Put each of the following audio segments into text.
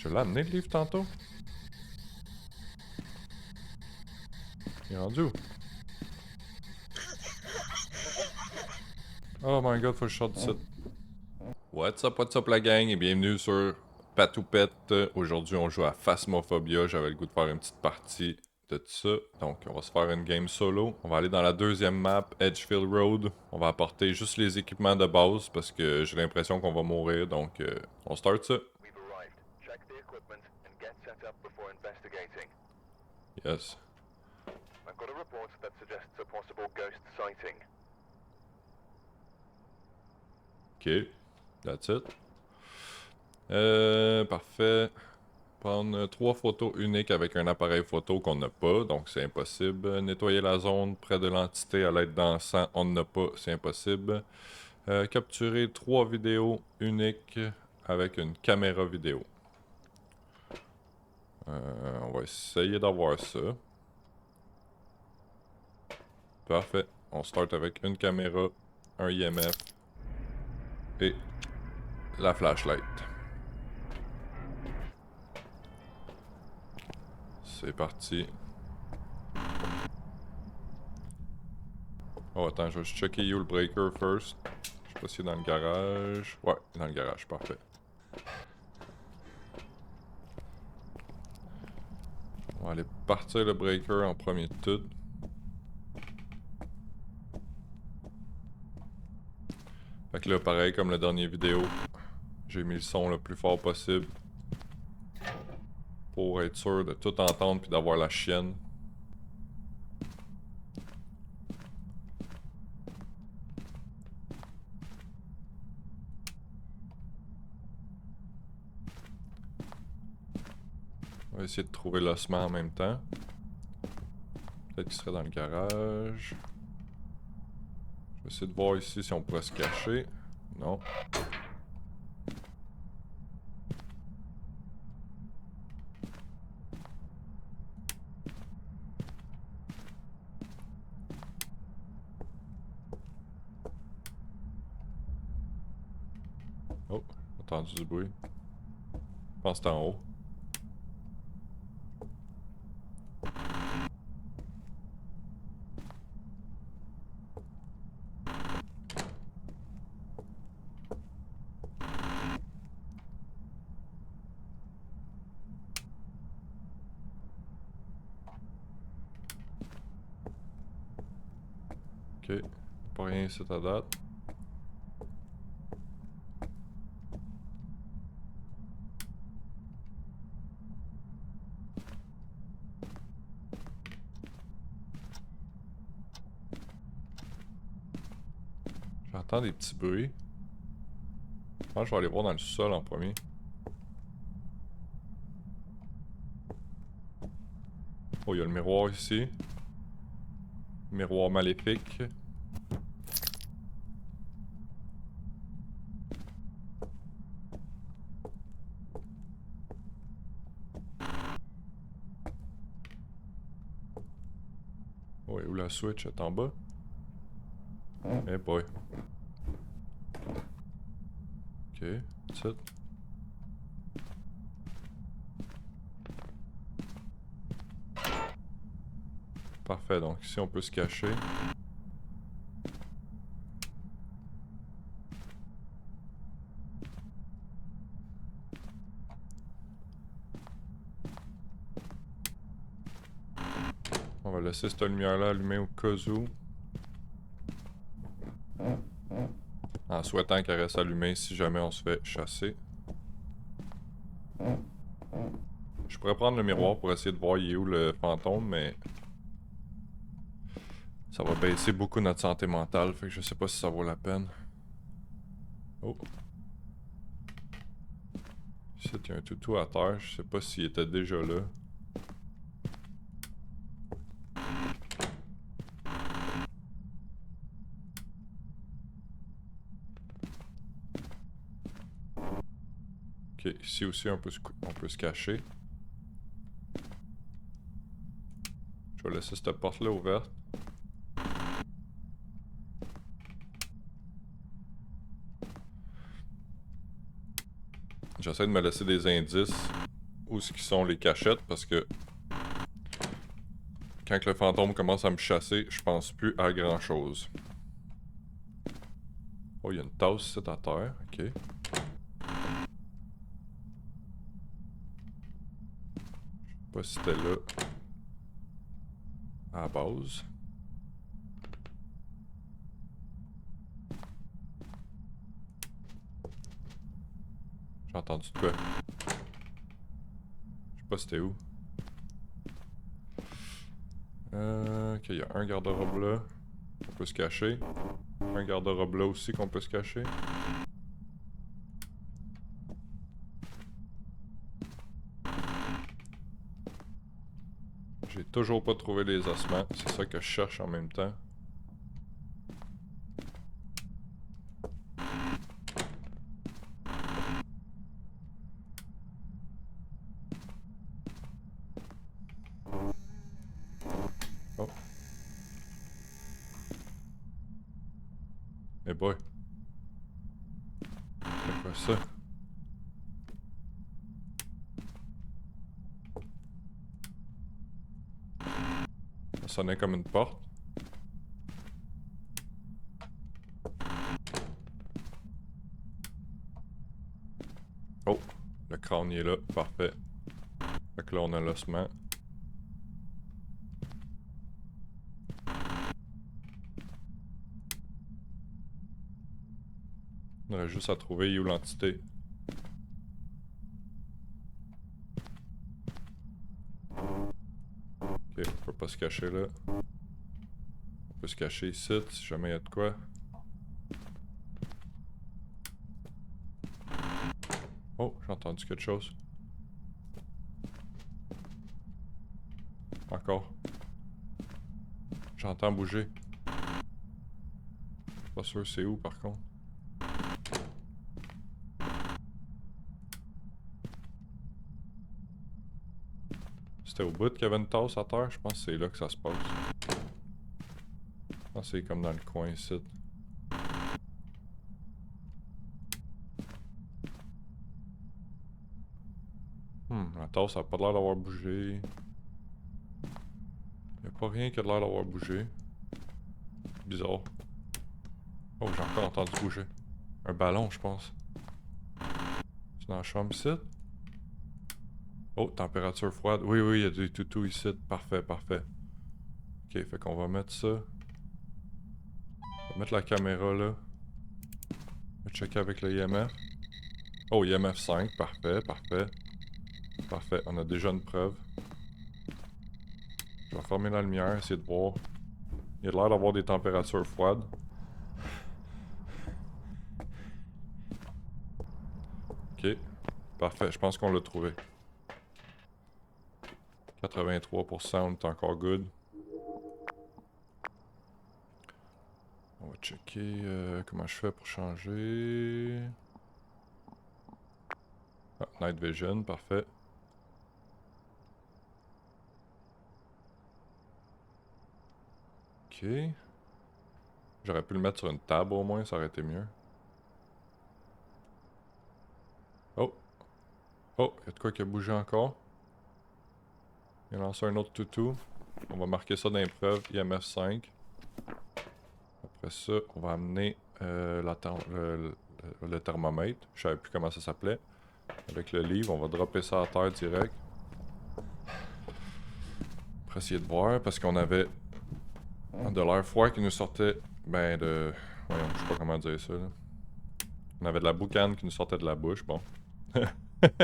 Je l'ai amené le livre tantôt? Il est rendu où? Oh my god, faut que je sorte d'ici. What's up la gang et bienvenue sur Patoupette. Aujourd'hui on joue à Phasmophobia, j'avais le goût de faire une petite partie de tout ça. Donc on va se faire une game solo. On va aller dans la deuxième map, Edgefield Road. On va apporter juste les équipements de base parce que j'ai l'impression qu'on va mourir, donc on start ça. Yes. I've got a report that suggests a possible ghost sighting. Ok, that's it. Parfait. Prendre 3 photos uniques avec un appareil photo qu'on n'a pas, donc c'est impossible. Nettoyer la zone près de l'entité à l'aide d'encens, on n'a pas, c'est impossible. Capturer 3 vidéos uniques avec une caméra vidéo. On va essayer d'avoir ça. Parfait. On start avec une caméra, un IMF et la flashlight. C'est parti. Oh attends, je vais juste checker où le breaker first. Je sais pas si est dans le garage. Ouais, dans le garage, parfait. On va aller partir le breaker en premier de tout. Fait que là, pareil comme la dernière vidéo, j'ai mis le son le plus fort possible pour être sûr de tout entendre puis d'avoir la chienne. On va essayer de trouver l'ossement en même temps. Peut-être qu'il serait dans le garage. Je vais essayer de voir ici si on pourrait se cacher. Non. Oh, j'ai entendu du bruit. Je pense que c'est en haut. Ok, pas rien ici à date. J'entends des petits bruits. Je pense que je vais aller voir dans le sol en premier. Oh, il y a le miroir ici. Miroir maléfique. Ouais, où la switch est en bas? Eh boy. Ok, that's it. Parfait, donc ici on peut se cacher. On va laisser cette lumière-là allumée au cas où. En souhaitant qu'elle reste allumée si jamais on se fait chasser. Je pourrais prendre le miroir pour essayer de voir il est où le fantôme, mais ça va baisser beaucoup notre santé mentale, fait que je sais pas si ça vaut la peine. Oh. Ici, il y a un toutou à terre, je sais pas s'il était déjà là. Ok, ici aussi on peut se cacher. Je vais laisser cette porte-là ouverte. J'essaie de me laisser des indices où ce qui sont les cachettes parce que quand le fantôme commence à me chasser, je pense plus à grand chose. Oh, il y a une tasse ici à terre, ok. Je sais pas si c'était là à la base. J'ai entendu de quoi? Je sais pas c'était où. Ok, il y a un garde-robe là. On peut se cacher. Un garde-robe là aussi qu'on peut se cacher. J'ai toujours pas trouvé les ossements. C'est ça que je cherche en même temps. Oh. Eh boy. C'est quoi ça? Ça sonnait comme une porte. Oh, le crâne il est là, parfait. Fait que là on a l'ossement. On aurait juste à trouver où l'entité. Ok, on peut pas se cacher là. On peut se cacher ici si jamais il y a de quoi. Oh, j'ai entendu quelque chose. Encore. J'entends bouger. Pas sûr c'est où par contre. C'était au bout qu'il y avait une tasse à terre. Je pense que c'est là que ça se passe. Je pense que c'est comme dans le coin ici. La tasse a pas l'air d'avoir bougé. Y'a pas rien qui a l'air d'avoir bougé. Bizarre. Oh, j'ai encore entendu bouger. Un ballon, je pense. C'est dans la chambre ici? Oh, température froide. Oui, oui, il y a du toutou ici. Parfait, parfait. Ok, fait qu'on va mettre ça. On va mettre la caméra là. On va checker avec le IMF. Oh, IMF 5, parfait, parfait. Parfait, on a déjà une preuve. Je vais fermer la lumière, essayer de voir. Il a l'air d'avoir des températures froides. Ok, parfait, je pense qu'on l'a trouvé. 83%, on est encore good. On va checker comment je fais pour changer. Ah, Night Vision, parfait. Ok. J'aurais pu le mettre sur une table au moins, ça aurait été mieux. Oh! Oh, il y a de quoi qui a bougé encore. Il a lancé un autre toutou. On va marquer ça dans les preuves, IMF 5. Après ça, on va amener le thermomètre. Je savais plus comment ça s'appelait. Avec le livre, on va dropper ça à terre direct. Pour essayer de voir, parce qu'on avait de l'air froid qui nous sortait, ben de... Voyons, je sais pas comment dire ça, là. On avait de la boucane qui nous sortait de la bouche, bon.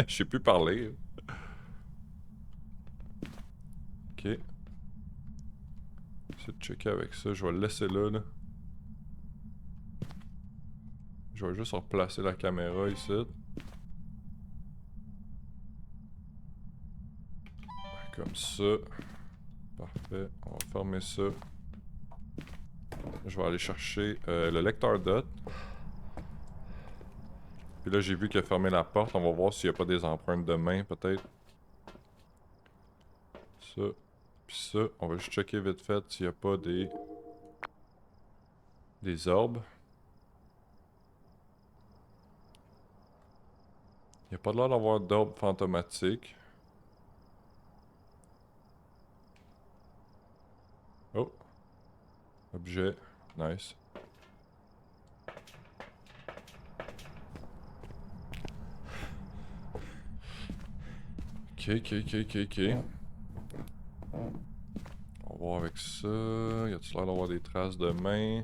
Je sais plus parler. Ok. J'essaie de checker avec ça, je vais le laisser là, là. Je vais juste replacer la caméra ici. Comme ça. Parfait. On va fermer ça. Je vais aller chercher le lecteur dot. Puis là, j'ai vu qu'il a fermé la porte. On va voir s'il n'y a pas des empreintes de main, peut-être. Ça. Puis ça. On va juste checker vite fait s'il n'y a pas des orbes. Il n'y a pas l'air d'avoir d'orbes fantomatiques. Oh. Objet. Nice. Ok. On va voir avec ça. Y a-tu l'air d'avoir des traces de main?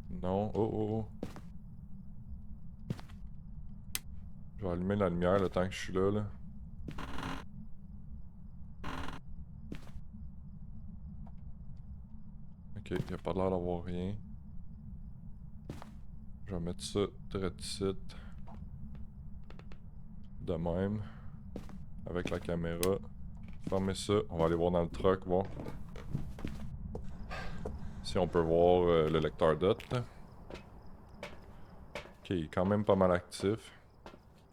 Non. Oh. Je vais allumer la lumière le temps que je suis là. Ok, y a pas l'air d'avoir rien. Je vais mettre ça très ici. De même. Avec la caméra. Fermer ça. On va aller voir dans le truck, voir. Si on peut voir le lecteur DOT. Là. Ok, il est quand même pas mal actif.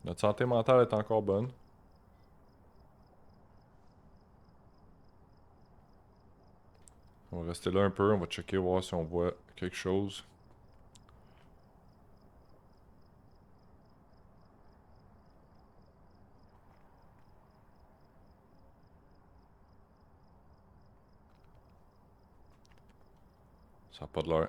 Notre santé mentale est encore bonne. On va rester là un peu, on va checker, voir si on voit quelque chose. Ça n'a pas de l'air.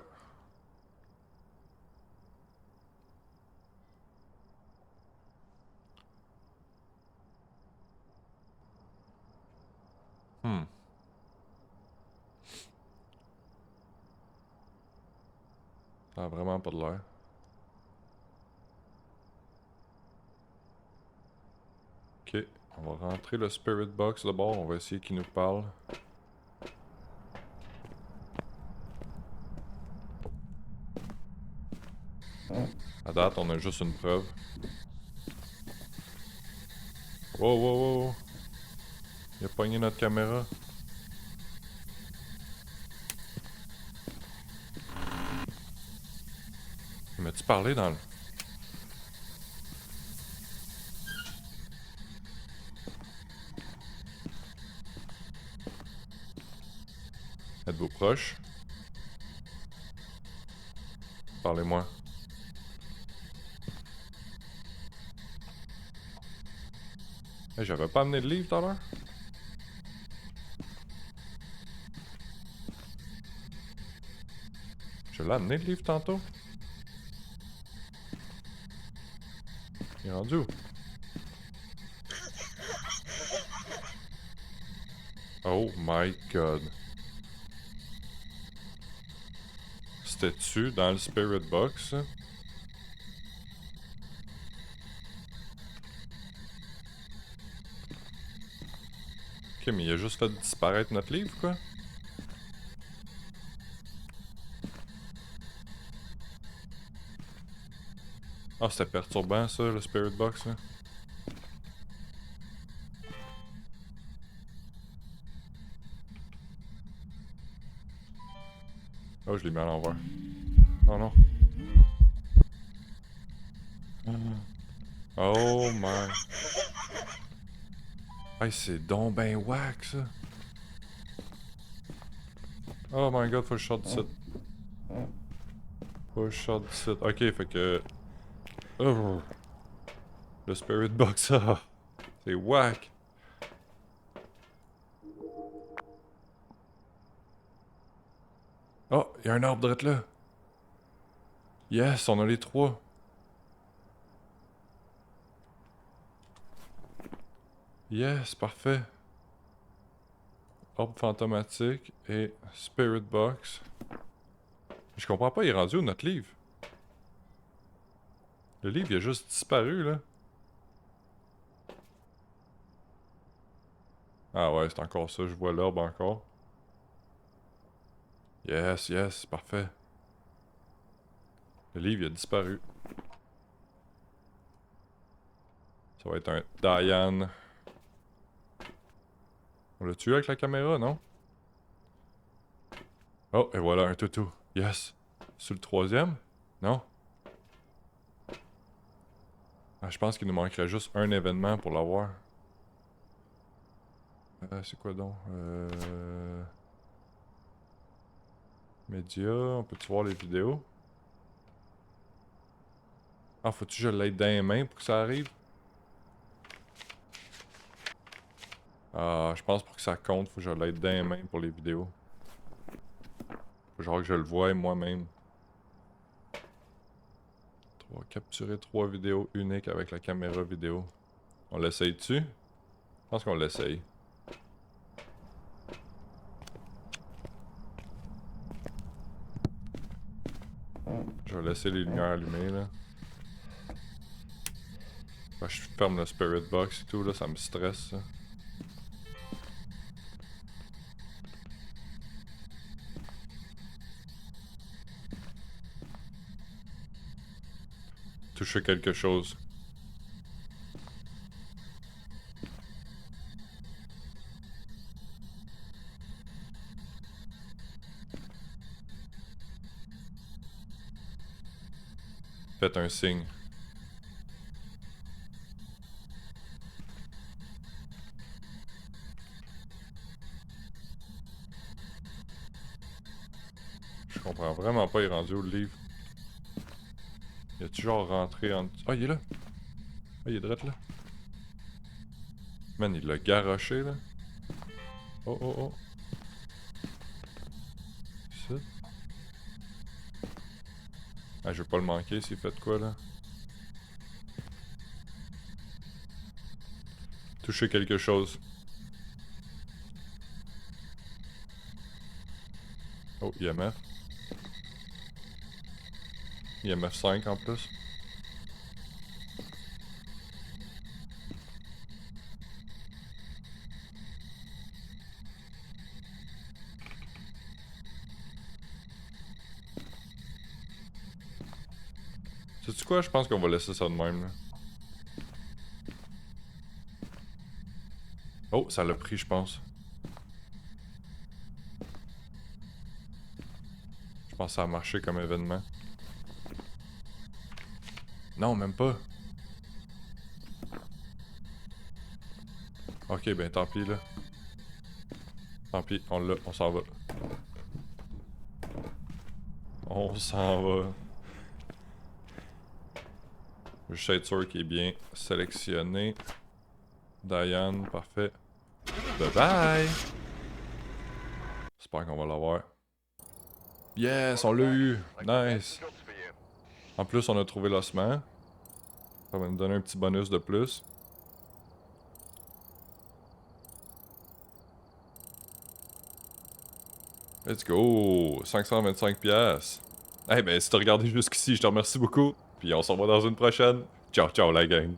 Ça a vraiment pas de l'air. Ok, on va rentrer le Spirit Box d'abord, on va essayer qu'il nous parle. À date, on a juste une preuve. Wow. Il a pogné notre caméra. Il m'a-tu parlé dans le... Êtes-vous proche? Parlez-moi. Hey, j'avais pas amené de livre tout à l'heure? Je l'ai amené le livre tantôt? Il est rendu où? Oh my god. C'était-tu dans le Spirit Box? Ok, mais il a juste fait disparaître notre livre, quoi? Ah, c'était perturbant, ça, le Spirit Box, là. Oh, je l'ai mis à l'envers. Oh non. Oh my. Hey, c'est donc ben whack, ça. Oh my god, faut que je sorte d'ici. Faut que je sorte d'ici. Ok, fait que... Oh. Le Spirit Box, ah. C'est whack. Oh, il y a un arbre direct là. Yes, on a les trois. Yes, parfait. Orbe fantomatique et Spirit Box. Je comprends pas, il est rendu où notre livre? Le livre, il a juste disparu, là. Ah ouais, c'est encore ça, je vois l'orbe encore. Yes, parfait. Le livre, il a disparu. Ça va être un Diane. On l'a tué avec la caméra, non? Oh, et voilà, un toutou. Yes. Sur le troisième? Non? Ah, je pense qu'il nous manquerait juste un événement pour l'avoir. C'est quoi donc? Média, on peut-tu voir les vidéos? Ah, faut-tu que je l'aide dans les mains pour que ça arrive? Ah, je pense pour que ça compte, faut que je l'aide dans les mains pour les vidéos. Genre que je le vois moi-même. Capturer 3 vidéos uniques avec la caméra vidéo. On l'essaye-tu? Je pense qu'on l'essaye. Je vais laisser les lumières allumées là. Ben, je ferme le spirit box et tout là, ça me stresse ça. Toucher quelque chose. Faites un signe. Je comprends vraiment pas, il est rendu où le livre. Il a toujours rentré en... Ah, il est là! Ah, il est direct là. Man, il l'a garoché là. Oh, oh, oh. Ici. Ah, je vais pas le manquer s'il fait de quoi là. Toucher quelque chose. Oh, IMF. IMF 5 en plus. Sais-tu quoi? Je pense qu'on va laisser ça de même là. Oh, ça l'a pris, je pense. Je pense que ça a marché comme événement. Non, même pas. Ok, ben tant pis là. Tant pis, on l'a, on s'en va. On s'en va. Je vais juste être sûr qu'il est bien sélectionné. Diane, parfait. Bye bye! J'espère qu'on va l'avoir. Yes, on l'a eu! Nice! Jobs for you. En plus, on a trouvé l'ossement. Ça va nous donner un petit bonus de plus. Let's go! 525 pièces. Eh ben, si t'as regardé jusqu'ici, je te remercie beaucoup. Puis on se revoit dans une prochaine. Ciao, ciao la gang!